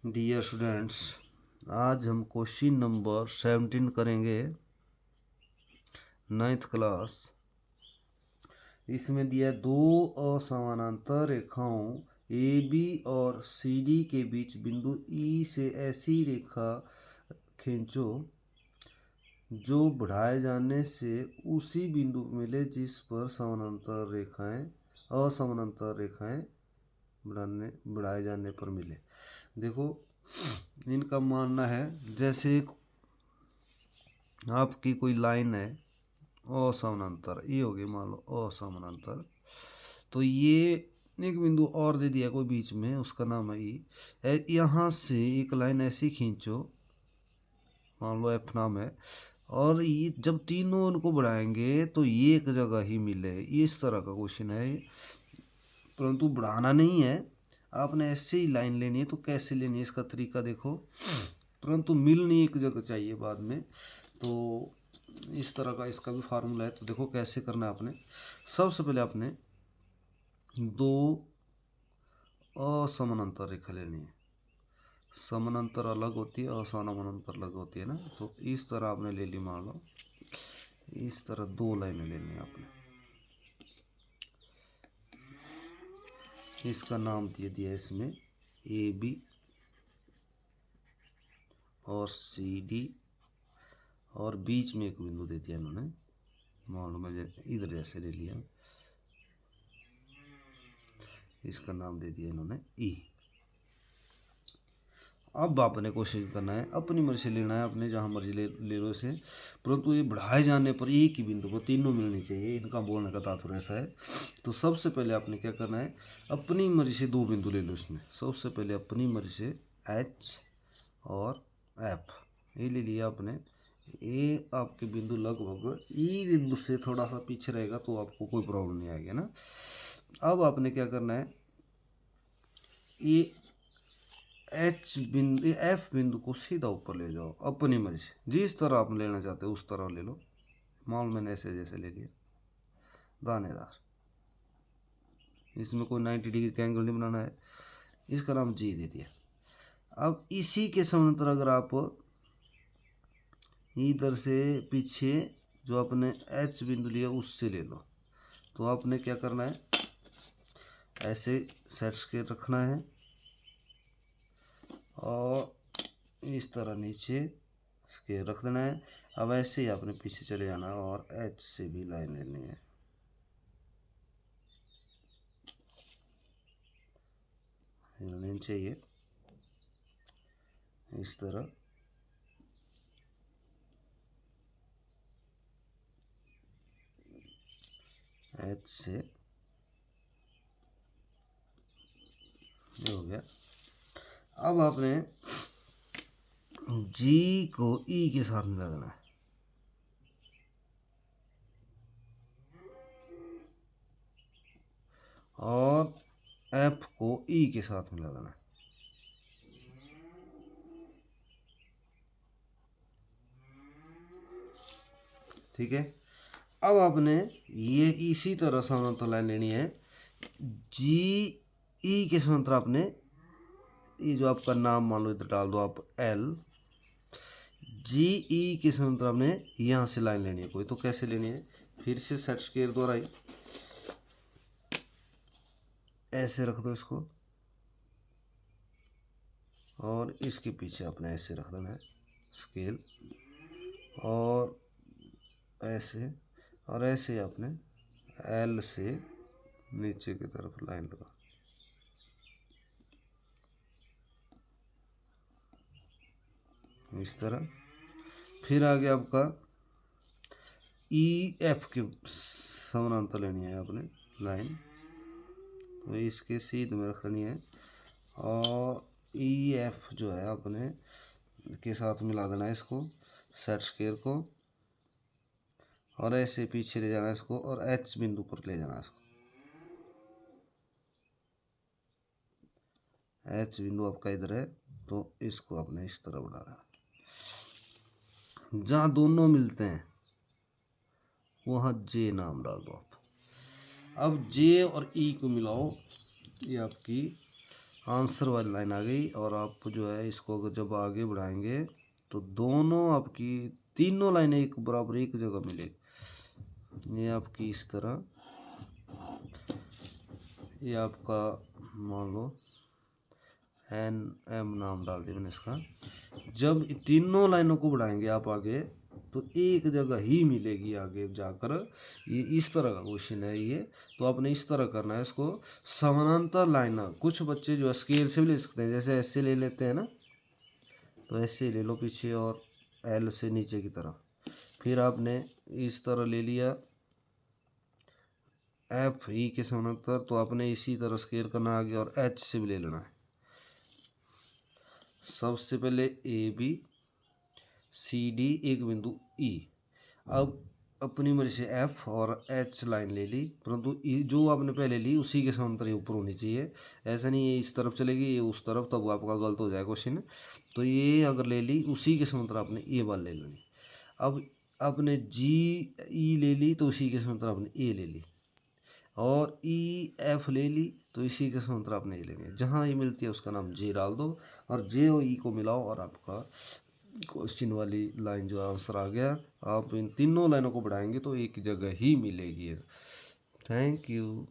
Dear students, आज हम question number 17 करेंगे, 9th क्लास। इसमें दिया दो असमानांतर रेखाओं ए बी और सी डी के बीच बिंदु ई से ऐसी रेखा खींचो जो बढ़ाए जाने से उसी बिंदु को मिले जिस पर असमानांतर रेखाएं बढ़ाए जाने पर मिले। देखो, इनका मानना है जैसे आपकी कोई लाइन है असमानांतर, ये होगी मान लो असमानांतर, तो ये एक बिंदु और दे दिया कोई बीच में, उसका नाम है ई। यहाँ से एक लाइन ऐसी खींचो, मान लो एफ नाम है, और ये जब तीनों उनको बढ़ाएंगे तो ये एक जगह ही मिले। ये इस तरह का क्वेश्चन है, परंतु बढ़ाना नहीं है, आपने ऐसे ही लाइन लेनी है। तो कैसे लेनी है इसका तरीका देखो, परंतु मिलनी एक जगह चाहिए बाद में। तो इस तरह का इसका भी फार्मूला है। तो देखो कैसे करना है आपने। सबसे पहले आपने दो असमानांतर रेखा लेनी है। समानांतर अलग होती है, असमानांतर अलग होती है ना। तो इस तरह आपने ले ली, मान लो इस तरह दो लाइनें लेनी है आपने। इसका नाम दे दिया इसमें ए बी और सी डी, और बीच में एक बिंदु दे दिया इन्होंने, मान लो मैं इधर जैसे ले लिया, इसका नाम दे दिया इन्होंने ई। अब आपने कोशिश करना है, अपनी मर्जी से लेना है, अपने जहाँ मर्जी ले लो इसे, परंतु ये बढ़ाए जाने पर एक ही बिंदु पर तीनों मिलनी चाहिए। इनका बोलने का तात्पर्य ऐसा है। तो सबसे पहले आपने क्या करना है, अपनी मर्जी से दो बिंदु ले लो इसमें। सबसे पहले अपनी मर्जी से एच और एफ ये ले लिया आपने। ये आपके बिंदु लगभग ई बिंदु से थोड़ा सा पीछे रहेगा तो आपको कोई प्रॉब्लम नहीं आएगी ना। अब आपने क्या करना है, ये एच बिंदु एफ बिंदु को सीधा ऊपर ले जाओ अपनी मर्जी से, जिस तरह आप लेना चाहते हो उस तरह ले लो। मान लो मैंने ऐसे जैसे ले लिया दानेदार, इसमें कोई 90 डिग्री का एंगल नहीं बनाना है, इसका नाम जी दे दिया। अब इसी के समांतर अगर आप इधर से पीछे जो आपने एच बिंदु लिया उससे ले लो, तो आपने क्या करना है, ऐसे सेट के रखना है और इस तरह नीचे स्केल रख देना है। अब ऐसे ही आपने पीछे चले जाना है और एच से भी लाइन लेनी है। लेनी चाहिए इस तरह, एच से ये हो गया। अब आपने जी को ई के साथ मिला देना है, और एफ को ई के साथ मिला देना है। ठीक है। अब आपने ये इसी तरह समांतर लाइन लेनी है। जी ई के समांतर आपने ये जो आपका नाम मान लो इधर डाल दो आप एल, जी ई के समांतर आपने यहाँ से लाइन लेनी है कोई। तो कैसे लेनी है, फिर से सेट स्क्वायर द्वारा ही ऐसे रख दो इसको, और इसके पीछे आपने ऐसे रख देना है स्केल, और ऐसे आपने एल से नीचे की तरफ लाइन लगा। इस तरह फिर आगे आपका ई एफ के समानांतर लेनी है आपने लाइन, तो इसके सीध में रखनी है, और ई एफ जो है अपने के साथ मिला देना है इसको सेट स्क्वायर को, और ऐसे पीछे ले जाना है इसको, और एच बिंदु पर ले जाना है इसको। एच बिंदु आपका इधर है, तो इसको आपने इस तरह बढ़ाना है। जहाँ दोनों मिलते हैं वहाँ जे नाम डाल दो आप। अब जे और ई को मिलाओ, ये आपकी आंसर वाली लाइन आ गई। और आप जो है इसको अगर जब आगे बढ़ाएंगे तो दोनों आपकी तीनों लाइनें एक बराबर एक जगह मिलेगी। ये आपकी इस तरह, ये आपका मान लो NM नाम डाल दिया मैंने इसका। जब तीनों लाइनों को बढ़ाएंगे आप आगे तो एक जगह ही मिलेगी आगे जाकर। ये इस तरह का क्वेश्चन है ये। तो आपने इस तरह करना है इसको, समानांतर लाइन। कुछ बच्चे जो स्केल से भी ले सकते हैं, जैसे ऐसे ले लेते हैं ना, तो ऐसे ले लो पीछे और L से नीचे की तरफ। फिर आपने इस तरह ले लिया FE के समानांतर, तो आपने इसी तरह स्केल करना आगे और H से भी ले लेना है। सबसे पहले AB CD एक बिंदु E। अब अपनी मर्जी से F और H लाइन ले ली, परंतु जो आपने पहले ली उसी के समांतर ये ऊपर होनी चाहिए। ऐसा नहीं ये इस तरफ चलेगी ये उस तरफ, तब आपका गलत हो जाएगा क्वेश्चन। तो ये अगर ले ली उसी के समांतर आपने ए बार ले लेनी। अब आपने GE ले ली तो उसी के समांतर आपने ए ले ली, और EF ले ली तो इसी के समांतर आपने ए लेनी है। जहाँ ये मिलती है उसका नाम J डाल दो और J और E को मिलाओ और आपका क्वेश्चन वाली लाइन जो आंसर आ गया। आप इन तीनों लाइनों को बढ़ाएंगे तो एक जगह ही मिलेगी। Thank you.